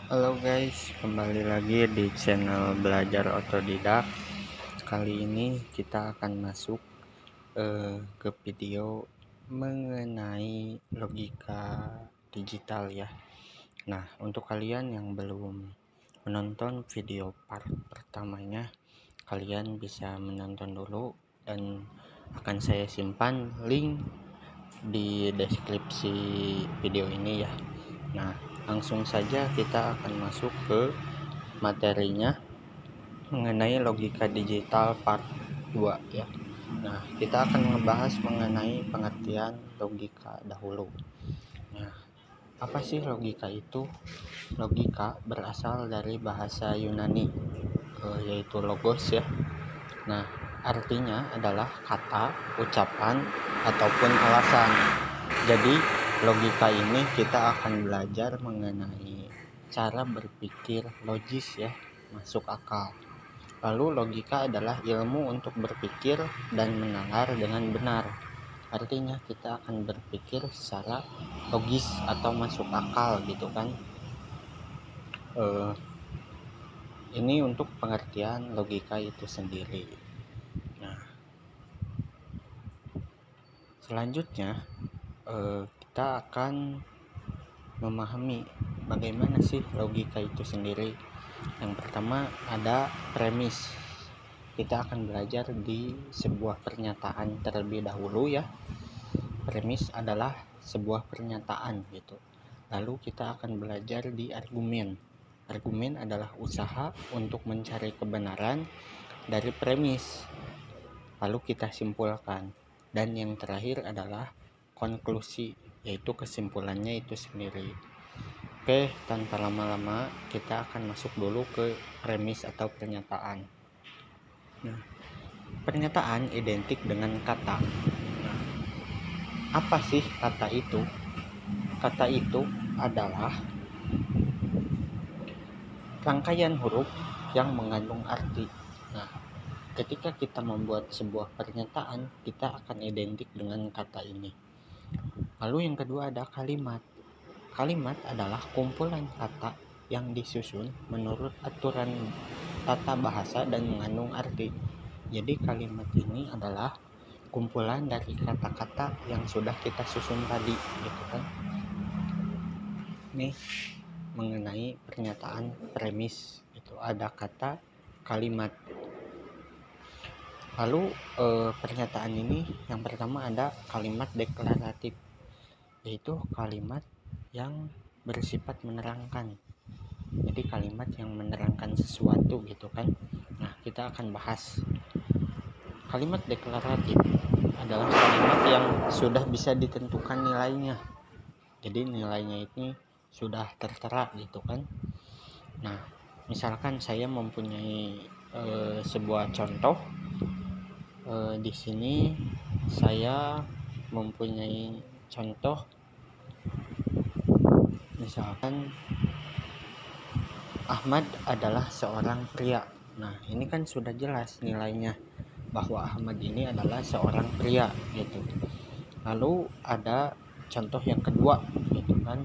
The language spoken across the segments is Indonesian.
Halo guys, kembali lagi di channel Belajar Otodidak. Kali ini kita akan masuk ke video mengenai logika digital ya. Nah, untuk kalian yang belum menonton video part pertamanya, kalian bisa menonton dulu dan akan saya simpan link di deskripsi video ini ya. Nah, langsung saja kita akan masuk ke materinya mengenai logika digital part 2 ya. Nah, kita akan membahas mengenai pengertian logika dahulu. Nah, apa sih logika itu? Logika berasal dari bahasa Yunani, yaitu logos ya. Nah, artinya adalah kata, ucapan, ataupun alasan. Jadi, logika ini kita akan belajar mengenai cara berpikir logis ya, masuk akal. Lalu logika adalah ilmu untuk berpikir dan menalar dengan benar. Artinya kita akan berpikir secara logis atau masuk akal gitu kan. Ini untuk pengertian logika itu sendiri. Nah, selanjutnya kita akan memahami bagaimana sih logika itu sendiri. Yang pertama ada premis. Kita akan belajar di sebuah pernyataan terlebih dahulu ya. Premis adalah sebuah pernyataan gitu. Lalu kita akan belajar di argumen. Argumen adalah usaha untuk mencari kebenaran dari premis. Lalu kita simpulkan. Dan yang terakhir adalah konklusi, yaitu kesimpulannya itu sendiri. Oke, tanpa lama-lama kita akan masuk dulu ke premis atau pernyataan. Nah, pernyataan identik dengan kata. Nah, apa sih kata itu? Kata itu adalah rangkaian huruf yang mengandung arti. Nah, ketika kita membuat sebuah pernyataan, kita akan identik dengan kata ini. Lalu yang kedua ada kalimat. Kalimat adalah kumpulan kata yang disusun menurut aturan tata bahasa dan mengandung arti. Jadi kalimat ini adalah kumpulan dari kata-kata yang sudah kita susun tadi, gitu kan. Nih, mengenai pernyataan premis itu ada kata kalimat. Lalu pernyataan ini yang pertama ada kalimat deklaratif, yaitu kalimat yang bersifat menerangkan. Jadi kalimat yang menerangkan sesuatu gitu kan. Nah, kita akan bahas. Kalimat deklaratif adalah kalimat yang sudah bisa ditentukan nilainya. Jadi nilainya ini sudah tertera gitu kan. Nah, misalkan saya mempunyai sebuah contoh. Di sini saya mempunyai contoh, misalkan Ahmad adalah seorang pria. Nah, ini kan sudah jelas nilainya bahwa Ahmad ini adalah seorang pria gitu. Lalu ada contoh yang kedua gitu kan.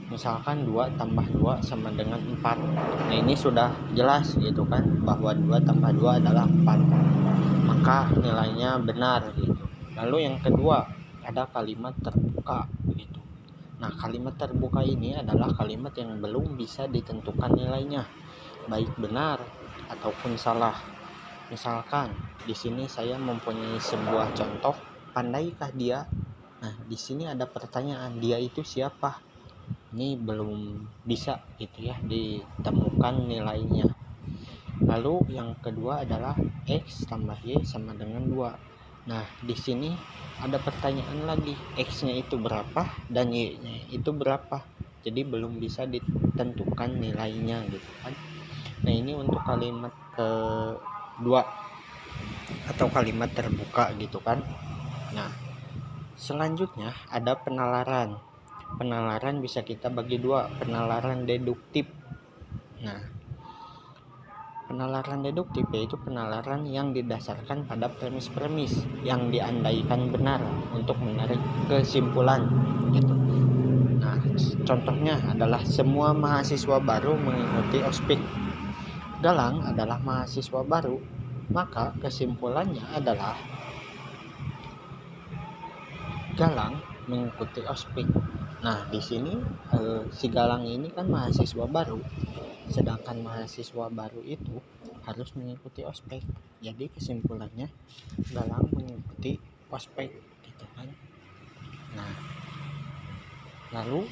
Misalkan 2 tambah 2 sama dengan 4. Nah, ini sudah jelas gitu kan bahwa 2 tambah 2 adalah 4. Maka nilainya benar gitu. Lalu yang kedua ada kalimat terbuka gitu. Nah, kalimat terbuka ini adalah kalimat yang belum bisa ditentukan nilainya, baik benar ataupun salah. Misalkan di sini saya mempunyai sebuah contoh, pandaikah dia? Nah, di sini ada pertanyaan, dia itu siapa? Ini belum bisa gitu ya ditemukan nilainya. Lalu yang kedua adalah X tambah Y sama dengan 2. Nah, di sini ada pertanyaan lagi, X-nya itu berapa dan Y-nya itu berapa. Jadi belum bisa ditentukan nilainya gitu kan. Nah, ini untuk kalimat kedua atau kalimat terbuka gitu kan. Nah, selanjutnya ada penalaran. Penalaran bisa kita bagi dua, penalaran deduktif. Nah, penalaran deduktif yaitu penalaran yang didasarkan pada premis-premis yang diandaikan benar untuk menarik kesimpulan gitu. Nah, Contohnya adalah semua mahasiswa baru mengikuti ospek. Galang adalah mahasiswa baru, maka kesimpulannya adalah Galang mengikuti ospek. Nah, di sini si Galang ini kan mahasiswa baru, sedangkan mahasiswa baru itu harus mengikuti ospek. Jadi kesimpulannya Galang mengikuti ospek gitu kan. Nah, lalu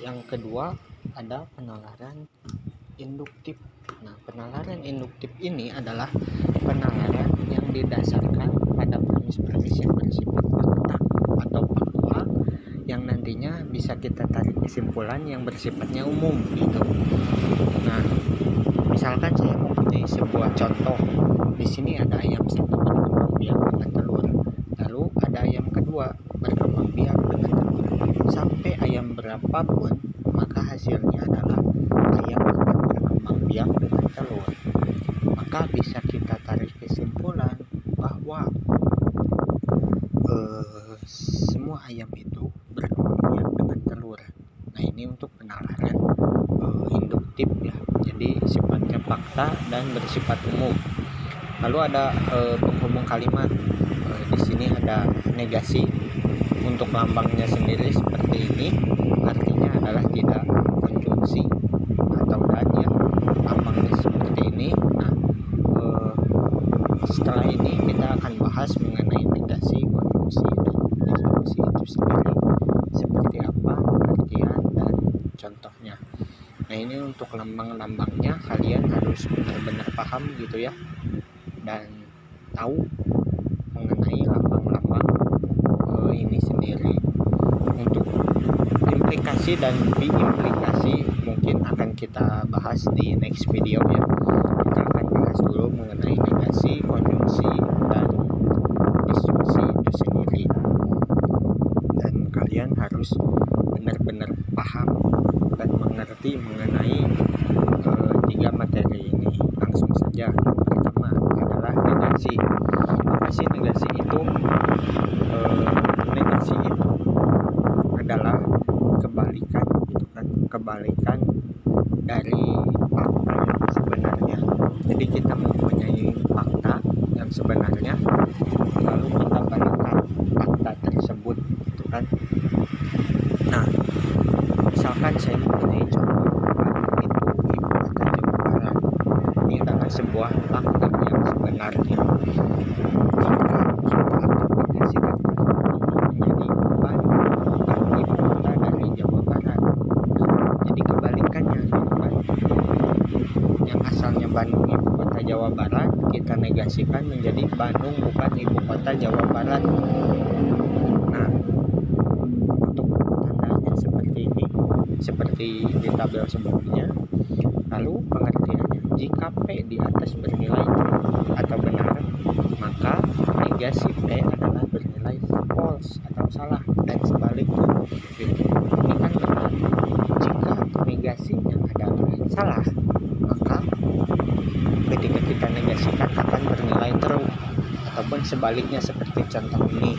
yang kedua ada penalaran induktif. Nah, penalaran induktif ini adalah penalaran yang didasarkan pada premis-premis yang bersifat fakta atau faktual yang nantinya bisa kita tarik kesimpulan yang bersifatnya umum gitu. Nah, misalkan saya mempunyai sebuah contoh. Di sini ada ayam satu berkembang biak dengan telur. Lalu ada ayam kedua berkembang biak dengan telur. Sampai ayam berapapun, maka hasilnya adalah ayam akan berkembang biak dengan telur. Maka bisa kita tarik kesimpulan bahwa semua ayam itu berkembang biak dengan telur. Nah, ini untuk penalaran induktif ya. Jadi sifatnya fakta dan bersifat umum. Lalu ada penghubung kalimat. Di sini ada negasi. Untuk lambangnya sendiri seperti ini, artinya adalah tidak konjungsi atau dan ya. Lambangnya seperti ini. Nah, setelah ini kita akan bahas mengenai negasi, konjungsi, dan disjungsi itu sendiri seperti apa pengertian dan contohnya. Nah, ini untuk lambang-lambangnya kalian harus benar-benar paham gitu ya, dan tahu mengenai lambang-lambang ini sendiri. Untuk implikasi dan biimplikasi mungkin akan kita bahas di next video ya. Kita akan bahas dulu mengenai negasi, konjungsi, dan disjungsi itu sendiri. Dan kalian harus benar-benar paham dan mengerti mengenai tiga materi ini. Langsung saja. Yang pertama adalah negasi. Apa sih negasi itu? Negasi itu adalah kebalikan gitu kan, kebalikan dari fakta yang sebenarnya. Jadi kita mempunyai fakta yang sebenarnya, lalu kita balikan fakta tersebut gitu kan. Nah, misalkan saya mempunyai contoh Bandung itu ibu kota Jawa Barat. Ini adalah sebuah fakta yang sebenarnya. Jika kita aplikasikan menjadi Bandung bukan ibu kota dari Jawa Barat. Jadi kebalikannya gitu kan. Yang asalnya Bandung ibu kota Jawa Barat, kita negasikan menjadi Bandung bukan ibu kota Jawa Barat. Nah, untuk tandanya seperti ini, seperti di tabel sebelumnya. Lalu pengertiannya, jika P di atas bernilai true atau benar, maka negasi P adalah bernilai false atau salah, dan sebaliknya gitu. Ini kan benar. Jika negasinya adalah salah, maka ketika kita negasikan akan bernilai true, ataupun sebaliknya seperti contoh ini.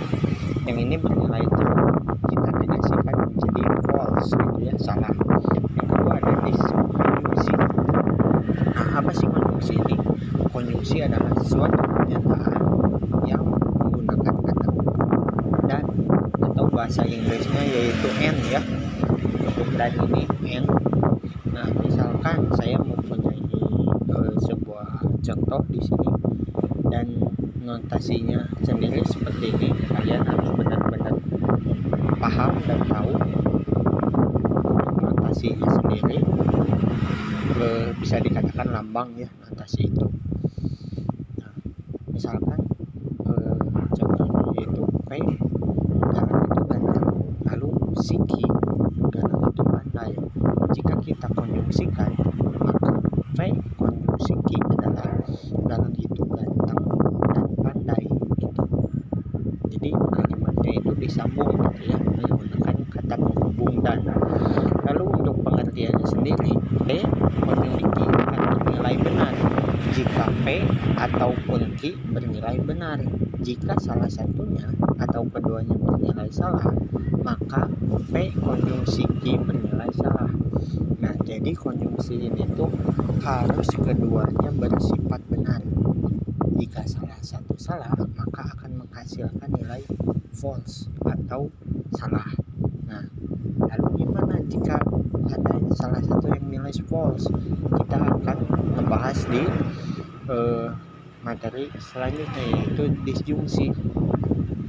Yang ini bernilai true, kita negasikan menjadi false gitu ya, salah. Yang kedua ada diskonjungsi. Nah, apa sih konjungsi ini? Konjungsi adalah suatu pernyataan yang menggunakan kata dan atau bahasa Inggrisnya yaitu and ya. Untuk dan ini and. Nah, misalkan saya mempunyai sebuah contoh di sini dan notasinya sendiri seperti ini. Kalian harus benar-benar paham dan tahu notasinya sendiri. Bisa dikatakan lambang ya notasi itu. Nah, misalkan contohnya yaitu P, Galang itu ganteng, lalu Siki, Galang itu pandai. Jika kita konjungsikan, maka P konjungsi Ki adalah Galang itu ganteng dan pandai gitu. Jadi kalimatnya itu disambung gitu ya, menggunakan kata penghubung dan. Lalu untuk pengertiannya sendiri, P konjungsi Ki akan bernilai benar jika P ataupun Ki bernilai benar. Jika salah satunya atau keduanya bernilai salah, maka P konjungsi Ki bernilai konjungsi ini tuh harus keduanya bersifat benar. Jika salah satu salah, maka akan menghasilkan nilai false atau salah. Nah, lalu gimana jika ada salah satu yang nilai false? Kita akan membahas di materi selanjutnya, yaitu disjungsi.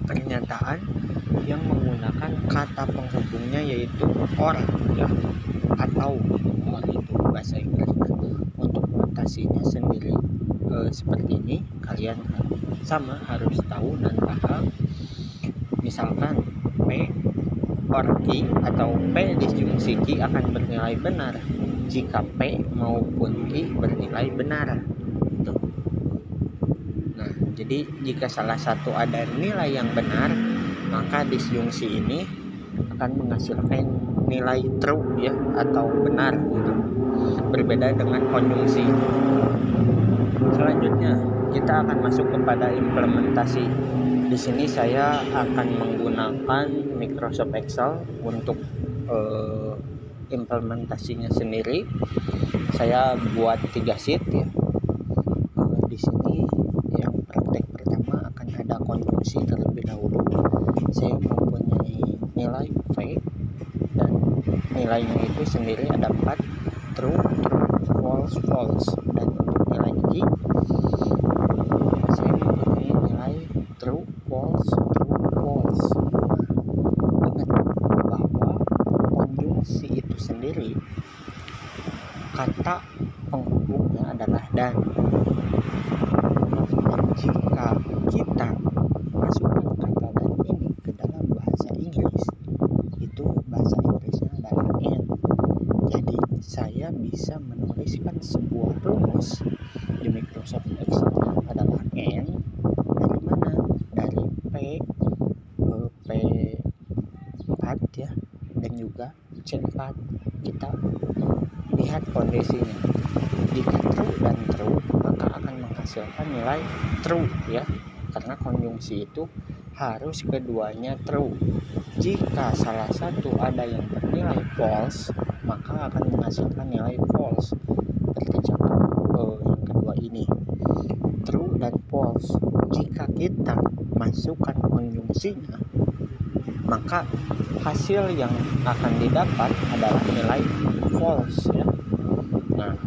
Pernyataan yang menggunakan kata penghubungnya yaitu or ya, atau or itu bahasa Inggrisnya. Untuk notasinya sendiri seperti ini, kalian sama harus tahu dan paham. Misalkan P or Q atau P disjungsi Q akan bernilai benar jika P maupun Q bernilai benar. Tuh. Nah, jadi jika salah satu ada nilai yang benar, maka disjungsi ini akan menghasilkan nilai true ya, atau benar gitu. Berbeda dengan konjungsi. Selanjutnya kita akan masuk kepada implementasi. Di sini saya akan menggunakan Microsoft Excel untuk implementasinya sendiri. Saya buat 3 sheet ya. Di sini yang praktek pertama akan ada konjungsi terlebih dahulu. Saya mempunyai nilai V dan nilainya itu sendiri ada 4, true, false, false. Dan untuk nilai Q saya mempunyai nilai true, false, false. Nah, ingat bahwa konjungsi itu sendiri kata penghubungnya adalah dan. Jika kita masukkan kata dan ini ke dalam bahasa Inggris, itu bahasa Inggrisnya adalah and. Jadi saya bisa menuliskan sebuah rumus di Microsoft Excel adalah and dari mana? Dari P4 ya, dan juga C4. Kita lihat kondisinya. Jika true dan true, maka akan menghasilkan nilai true ya, karena konjungsi itu harus keduanya true. Jika salah satu ada yang bernilai false, maka akan menghasilkan nilai false. Seperti contoh yang kedua ini, true dan false. Jika kita masukkan konjungsinya, maka hasil yang akan didapat adalah nilai false ya. Nah,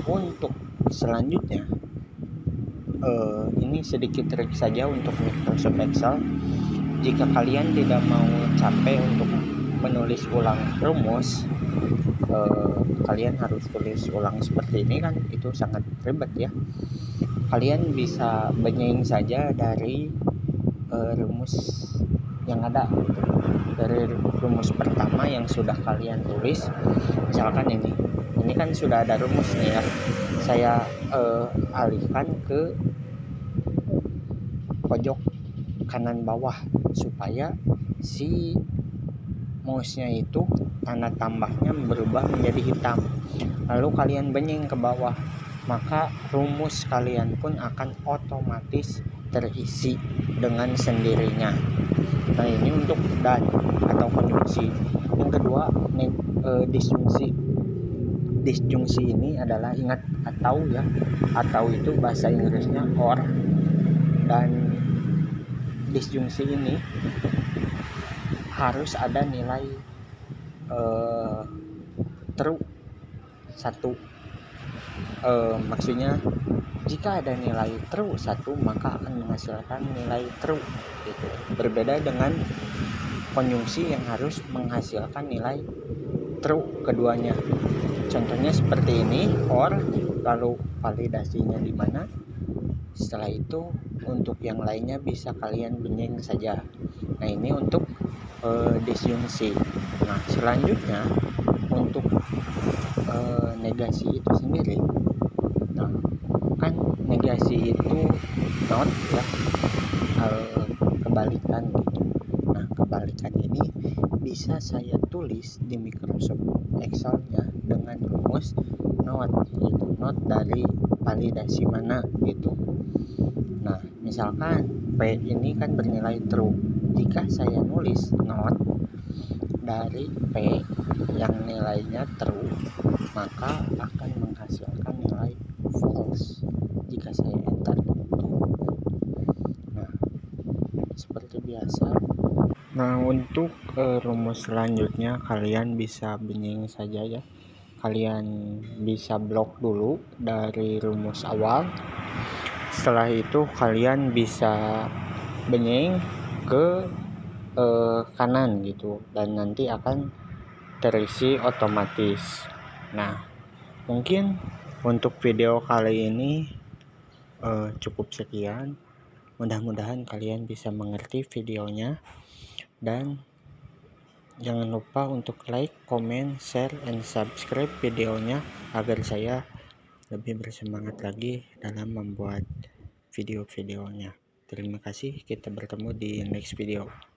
untuk selanjutnya ini sedikit trik saja untuk Microsoft Excel. Jika kalian tidak mau capek untuk menulis ulang rumus, kalian harus tulis ulang seperti ini kan, itu sangat ribet ya. Kalian bisa benyain saja dari rumus yang ada, dari rumus pertama yang sudah kalian tulis. Misalkan ini kan sudah ada rumus nih ya, saya alihkan ke pojok kanan bawah supaya si mouse-nya itu tanda tambahnya berubah menjadi hitam. Lalu kalian benyain ke bawah, maka rumus kalian pun akan otomatis terisi dengan sendirinya. Nah, ini untuk dan atau konjungsi. Yang kedua, disjungsi. Disjungsi ini adalah, ingat, atau ya, atau itu bahasa Inggrisnya or. Dan disjungsi ini harus ada nilai true 1. Maksudnya jika ada nilai true 1, maka akan menghasilkan nilai true gitu. Berbeda dengan konjungsi yang harus menghasilkan nilai true keduanya. Contohnya seperti ini, or, lalu validasinya di mana. Setelah itu untuk yang lainnya bisa kalian benyain saja. Nah, ini untuk disjungsi. Nah, selanjutnya untuk negasi itu sendiri. Nah, kan negasi itu not ya, kebalikan gitu. Nah, kebalikan ini bisa saya tulis di Microsoft Excel-nya dengan rumus not gitu, not dari validasi mana gitu. Nah, misalkan P ini kan bernilai true. Jika saya nulis not dari P yang nilainya true, maka akan menghasilkan nilai false jika saya enter. Nah, seperti biasa. Nah, untuk rumus selanjutnya kalian bisa benyin saja ya. Kalian bisa blok dulu dari rumus awal. Setelah itu kalian bisa benyin ke kanan gitu, dan nanti akan terisi otomatis. Nah, mungkin untuk video kali ini cukup sekian. Mudah-mudahan kalian bisa mengerti videonya, dan jangan lupa untuk like, comment, share, and subscribe videonya agar saya lebih bersemangat lagi dalam membuat video-videonya. Terima kasih, kita bertemu di next video.